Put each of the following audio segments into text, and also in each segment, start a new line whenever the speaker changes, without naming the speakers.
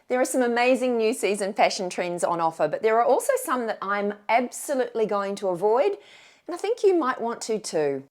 There are some amazing new season fashion trends on offer, but there are also some that I'm absolutely going to avoid, and I think you might want to too.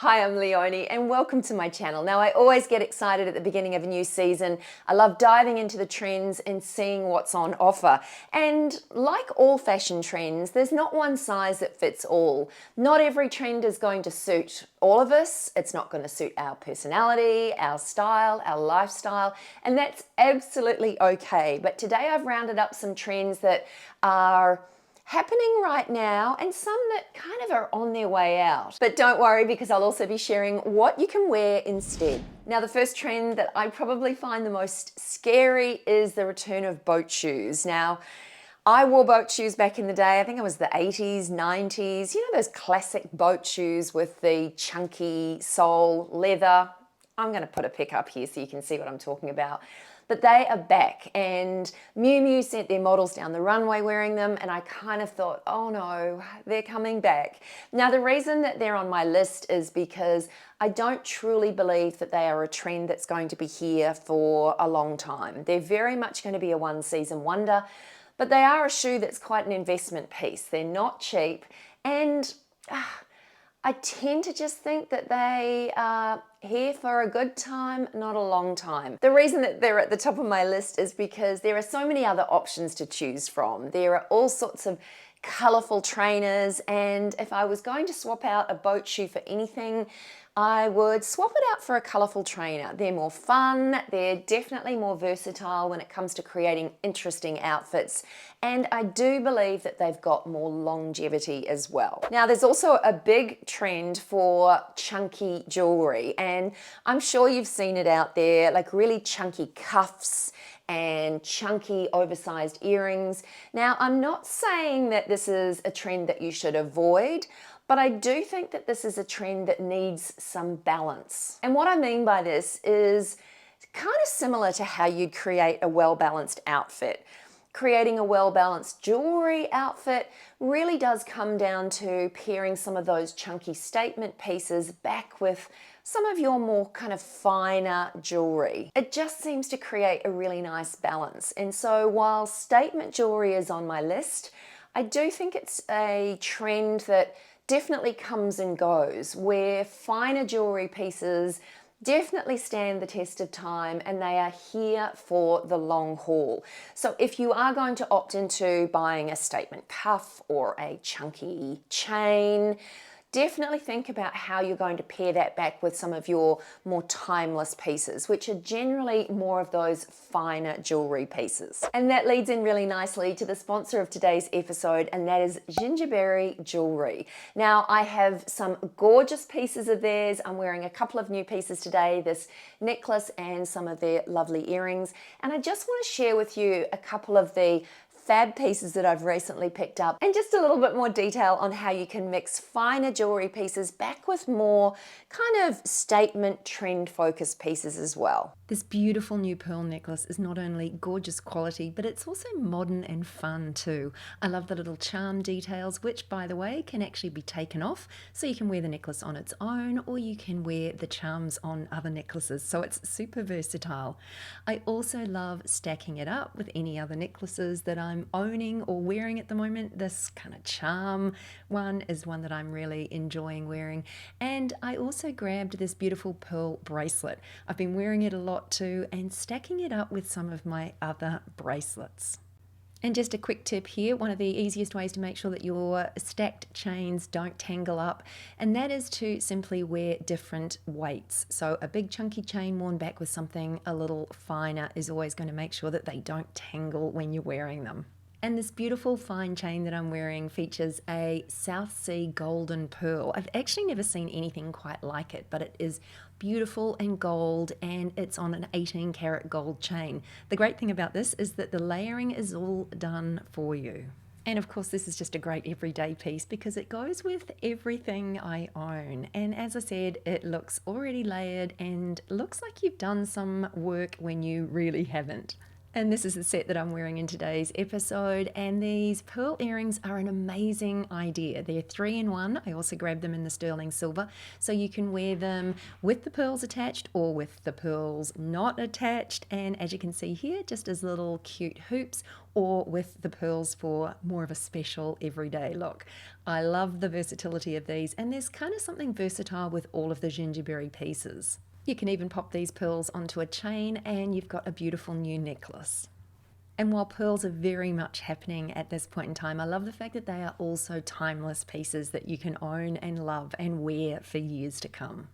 Hi, I'm Leonie and welcome to my channel. Now, I always get excited at the beginning of a new season. I love diving into the trends and seeing what's on offer. And like all fashion trends, there's not one size that fits all. Not every trend is going to suit all of us. It's not going to suit our personality, our style, our lifestyle, and that's absolutely okay. But today I've rounded up some trends that are happening right now and some that kind of are on their way out. But don't worry, because I'll also be sharing what you can wear instead. Now, the first trend that I probably find the most scary is the return of boat shoes. Now, I wore boat shoes back in the day. I think it was the 80s, 90s. You know those classic boat shoes with the chunky sole, leather? I'm going to put a pic up here so you can see what I'm talking about. But they are back, and MiuMiu sent their models down the runway wearing them, and I kind of thought, oh no, they're coming back. Now, the reason that they're on my list is because I don't truly believe that they are a trend that's going to be here for a long time. They're very much going to be a one-season wonder, but they are a shoe that's quite an investment piece. They're not cheap, and I tend to just think that they are here for a good time, not a long time. The reason that they're at the top of my list is because there are so many other options to choose from. There are all sorts of colourful trainers, and if I was going to swap out a boat shoe for anything, I would swap it out for a colourful trainer. They're more fun, they're definitely more versatile when it comes to creating interesting outfits, and I do believe that they've got more longevity as well. Now, there's also a big trend for chunky jewellery, and I'm sure you've seen it out there, like really chunky cuffs and chunky oversized earrings. Now, I'm not saying that this is a trend that you should avoid, but I do think that this is a trend that needs some balance. And what I mean by this is kind of similar to how you'd create a well-balanced outfit. Creating a well-balanced jewelry outfit really does come down to pairing some of those chunky statement pieces back with some of your more kind of finer jewelry. It just seems to create a really nice balance. And so while statement jewelry is on my list, I do think it's a trend that definitely comes and goes, where finer jewelry pieces definitely stand the test of time and they are here for the long haul. So if you are going to opt into buying a statement cuff or a chunky chain, definitely think about how you're going to pair that back with some of your more timeless pieces, which are generally more of those finer jewelry pieces. And that leads in really nicely to the sponsor of today's episode, and that is Gingerberry Jewelry. Now, I have some gorgeous pieces of theirs. I'm wearing a couple of new pieces today, this necklace and some of their lovely earrings. And I just want to share with you a couple of the fab pieces that I've recently picked up, and just a little bit more detail on how you can mix finer jewelry pieces back with more kind of statement trend focused pieces as well. This beautiful new pearl necklace is not only gorgeous quality, but it's also modern and fun too. I love the little charm details, which by the way can actually be taken off, so you can wear the necklace on its own or you can wear the charms on other necklaces, so it's super versatile. I also love stacking it up with any other necklaces that I'm owning or wearing at the moment. This kind of charm one is one that I'm really enjoying wearing, and I also grabbed this beautiful pearl bracelet. I've been wearing it a lot too, and stacking it up with some of my other bracelets. And just a quick tip here, one of the easiest ways to make sure that your stacked chains don't tangle up, and that is to simply wear different weights. So a big chunky chain worn back with something a little finer is always going to make sure that they don't tangle when you're wearing them. And this beautiful fine chain that I'm wearing features a South Sea golden pearl. I've actually never seen anything quite like it, but it is beautiful and gold, and it's on an 18 karat gold chain. The great thing about this is that the layering is all done for you. And of course, this is just a great everyday piece because it goes with everything I own. And as I said, it looks already layered and looks like you've done some work when you really haven't. And this is the set that I'm wearing in today's episode, and these pearl earrings are an amazing idea. They're 3-in-1. I also grabbed them in the sterling silver, so you can wear them with the pearls attached or with the pearls not attached, and as you can see here, just as little cute hoops, or with the pearls for more of a special everyday look. I love the versatility of these, and there's kind of something versatile with all of the gingerberry pieces. You can even pop these pearls onto a chain and you've got a beautiful new necklace. And while pearls are very much happening at this point in time, I love the fact that they are also timeless pieces that you can own and love and wear for years to come.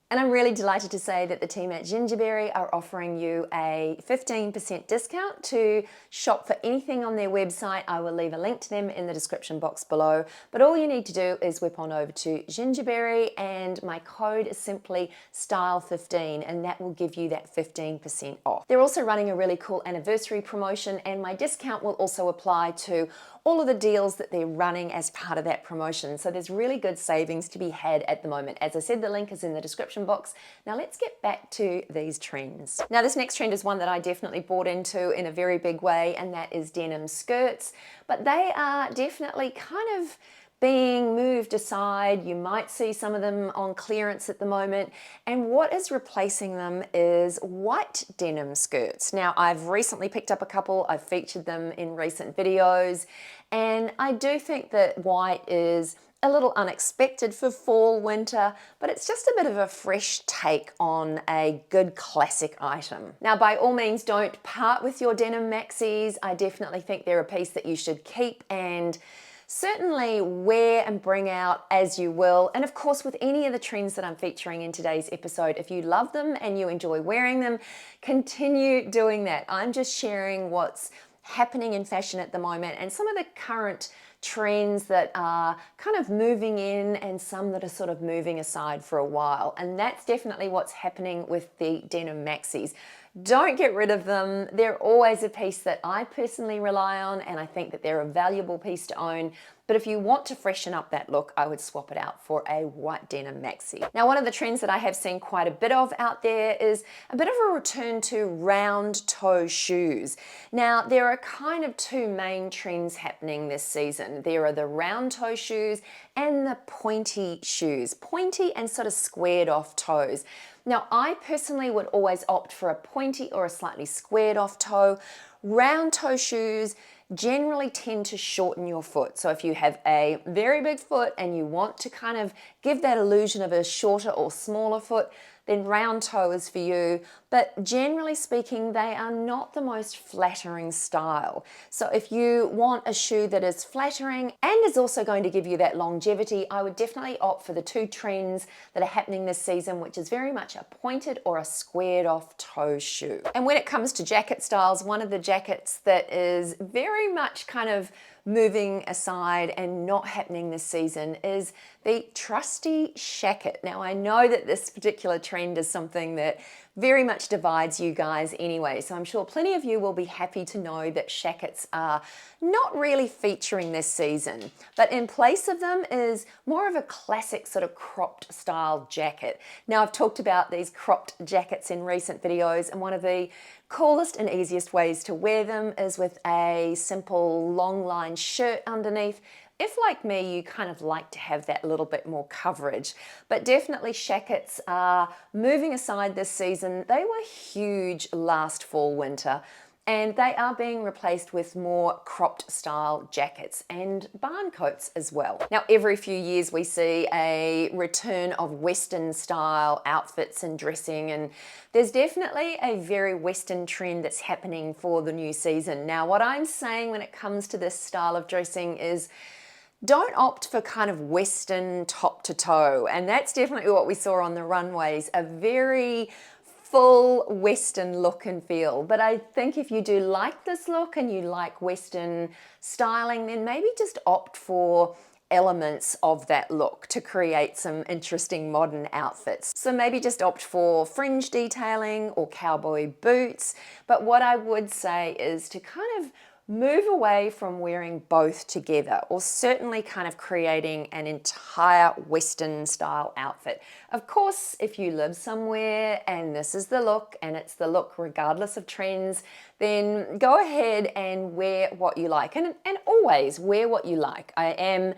And I'm really delighted to say that the team at Gingerberry are offering you a 15% discount to shop for anything on their website. I will leave a link to them in the description box below. But all you need to do is whip on over to Gingerberry, and my code is simply STYLE15, and that will give you that 15% off. They're also running a really cool anniversary promotion, and my discount will also apply to all of the deals that they're running as part of that promotion. So there's really good savings to be had at the moment. As I said, the link is in the description box. Now let's get back to these trends. Now this next trend is one that I definitely bought into in a very big way, and that is denim skirts. But they are definitely kind of being moved aside. You might see some of them on clearance at the moment, and what is replacing them is white denim skirts. Now I've recently picked up a couple, I've featured them in recent videos, and I do think that white is a little unexpected for fall, winter, but it's just a bit of a fresh take on a good classic item. Now, by all means, don't part with your denim maxis. I definitely think they're a piece that you should keep and certainly wear and bring out as you will. And of course, with any of the trends that I'm featuring in today's episode, if you love them and you enjoy wearing them, continue doing that. I'm just sharing what's happening in fashion at the moment and some of the current trends that are kind of moving in and some that are sort of moving aside for a while. And that's definitely what's happening with the denim maxis. Don't get rid of them. They're always a piece that I personally rely on, and I think that they're a valuable piece to own. But if you want to freshen up that look, I would swap it out for a white denim maxi. Now, one of the trends that I have seen quite a bit of out there is a bit of a return to round toe shoes. Now, there are kind of two main trends happening this season. There are the round toe shoes and the pointy shoes, pointy and sort of squared off toes. Now, I personally would always opt for a pointy or a slightly squared off toe. Round toe shoes generally tend to shorten your foot. So if you have a very big foot and you want to kind of give that illusion of a shorter or smaller foot, then round toe is for you. But generally speaking, they are not the most flattering style. So if you want a shoe that is flattering and is also going to give you that longevity, I would definitely opt for the two trends that are happening this season, which is very much a pointed or a squared off toe shoe. And when it comes to jacket styles, one of the jackets that is very much kind of moving aside and not happening this season is the trusty shacket. Now, I know that this particular trend is something that very much divides you guys anyway, so I'm sure plenty of you will be happy to know that shackets are not really featuring this season, but in place of them is more of a classic sort of cropped style jacket. Now, I've talked about these cropped jackets in recent videos, and one of the coolest and easiest ways to wear them is with a simple long line shirt underneath. If, like me, you kind of like to have that little bit more coverage. But definitely shackets are moving aside this season. They were huge last fall, winter, and they are being replaced with more cropped style jackets and barn coats as well. Now, every few years we see a return of Western style outfits and dressing, and there's definitely a very Western trend that's happening for the new season. Now, what I'm saying when it comes to this style of dressing is don't opt for kind of Western top to toe, and that's definitely what we saw on the runways, a very full Western look and feel. But I think if you do like this look and you like Western styling, then maybe just opt for elements of that look to create some interesting modern outfits. So maybe just opt for fringe detailing or cowboy boots. But what I would say is to kind of move away from wearing both together, or certainly kind of creating an entire Western style outfit. Of course, if you live somewhere and this is the look and it's the look regardless of trends, then go ahead and wear what you like, and always wear what you like. I am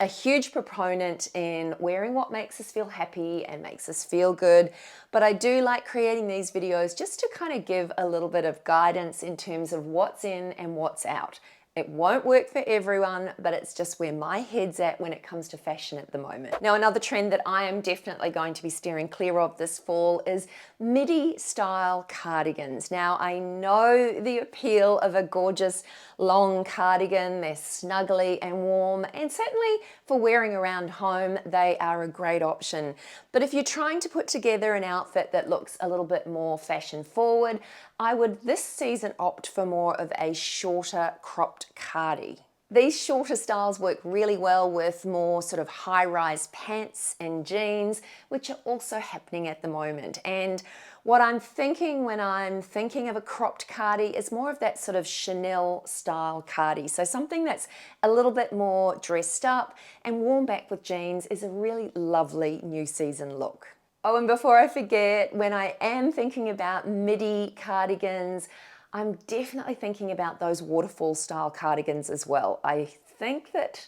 a huge proponent in wearing what makes us feel happy and makes us feel good, but I do like creating these videos just to kind of give a little bit of guidance in terms of what's in and what's out. It won't work for everyone, but it's just where my head's at when it comes to fashion at the moment. Now, another trend that I am definitely going to be steering clear of this fall is Midi style cardigans. Now, I know the appeal of a gorgeous long cardigan. They're snuggly and warm, and certainly for wearing around home, they are a great option. But if you're trying to put together an outfit that looks a little bit more fashion forward, I would this season opt for more of a shorter cropped cardi. These shorter styles work really well with more sort of high-rise pants and jeans, which are also happening at the moment. And what I'm thinking when I'm thinking of a cropped cardi is more of that sort of Chanel style cardi. So something that's a little bit more dressed up and worn back with jeans is a really lovely new season look. Oh, and before I forget, when I am thinking about midi cardigans, I'm definitely thinking about those waterfall style cardigans as well. I think that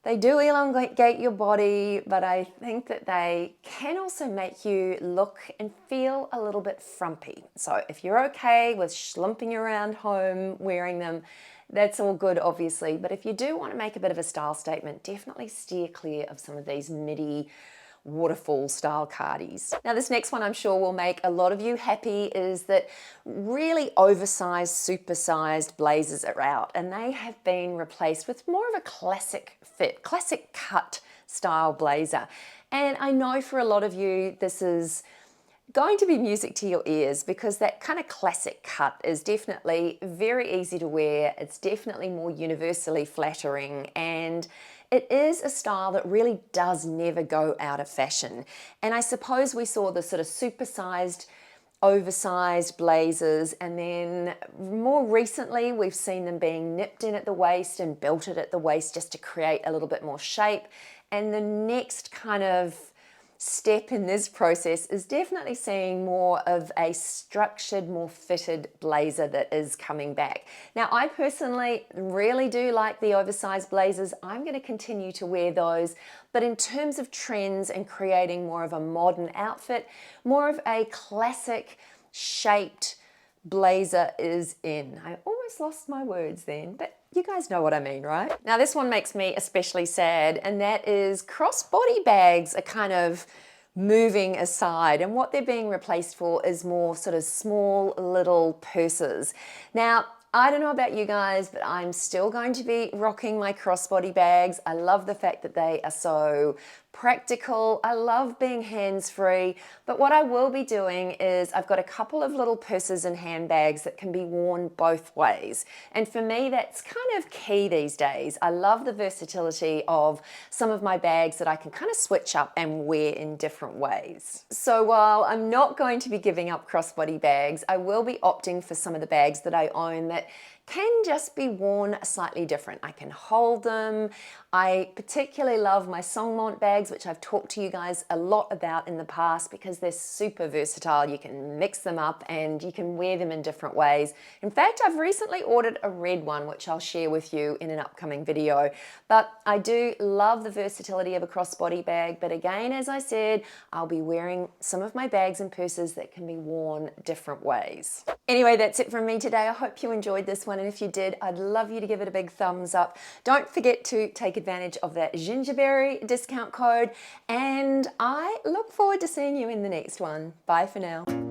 they do elongate your body, but I think that they can also make you look and feel a little bit frumpy. So if you're okay with schlumping around home wearing them, that's all good, obviously. But if you do want to make a bit of a style statement, definitely steer clear of some of these midi waterfall style cardis. Now, this next one I'm sure will make a lot of you happy is that really oversized, supersized blazers are out, and they have been replaced with more of a classic fit, classic cut style blazer. And I know for a lot of you this is going to be music to your ears, because that kind of classic cut is definitely very easy to wear. It's definitely more universally flattering, and it is a style that really does never go out of fashion. And I suppose we saw the sort of supersized, oversized blazers, and then more recently we've seen them being nipped in at the waist and belted at the waist just to create a little bit more shape. And the next kind of step in this process is definitely seeing more of a structured, more fitted blazer that is coming back. Now, I personally really do like the oversized blazers. I'm going to continue to wear those, but in terms of trends and creating more of a modern outfit, more of a classic shaped blazer is in. I almost lost my words then, but you guys know what I mean, right? Now, this one makes me especially sad, and that is crossbody bags are kind of moving aside, and what they're being replaced for is more sort of small little purses. Now, I don't know about you guys, but I'm still going to be rocking my crossbody bags. I love the fact that they are so practical. I love being hands-free, but what I will be doing is I've got a couple of little purses and handbags that can be worn both ways. And for me, that's kind of key these days. I love the versatility of some of my bags that I can kind of switch up and wear in different ways. So while I'm not going to be giving up crossbody bags, I will be opting for some of the bags that I own that can just be worn slightly different. I can hold them. I particularly love my Songmont bags, which I've talked to you guys a lot about in the past because they're super versatile. You can mix them up and you can wear them in different ways. In fact, I've recently ordered a red one, which I'll share with you in an upcoming video. But I do love the versatility of a crossbody bag. But again, as I said, I'll be wearing some of my bags and purses that can be worn different ways. Anyway, that's it from me today. I hope you enjoyed this one, and if you did, I'd love you to give it a big thumbs up. Don't forget to take advantage of that Gingerberry discount code, and I look forward to seeing you in the next one. Bye for now.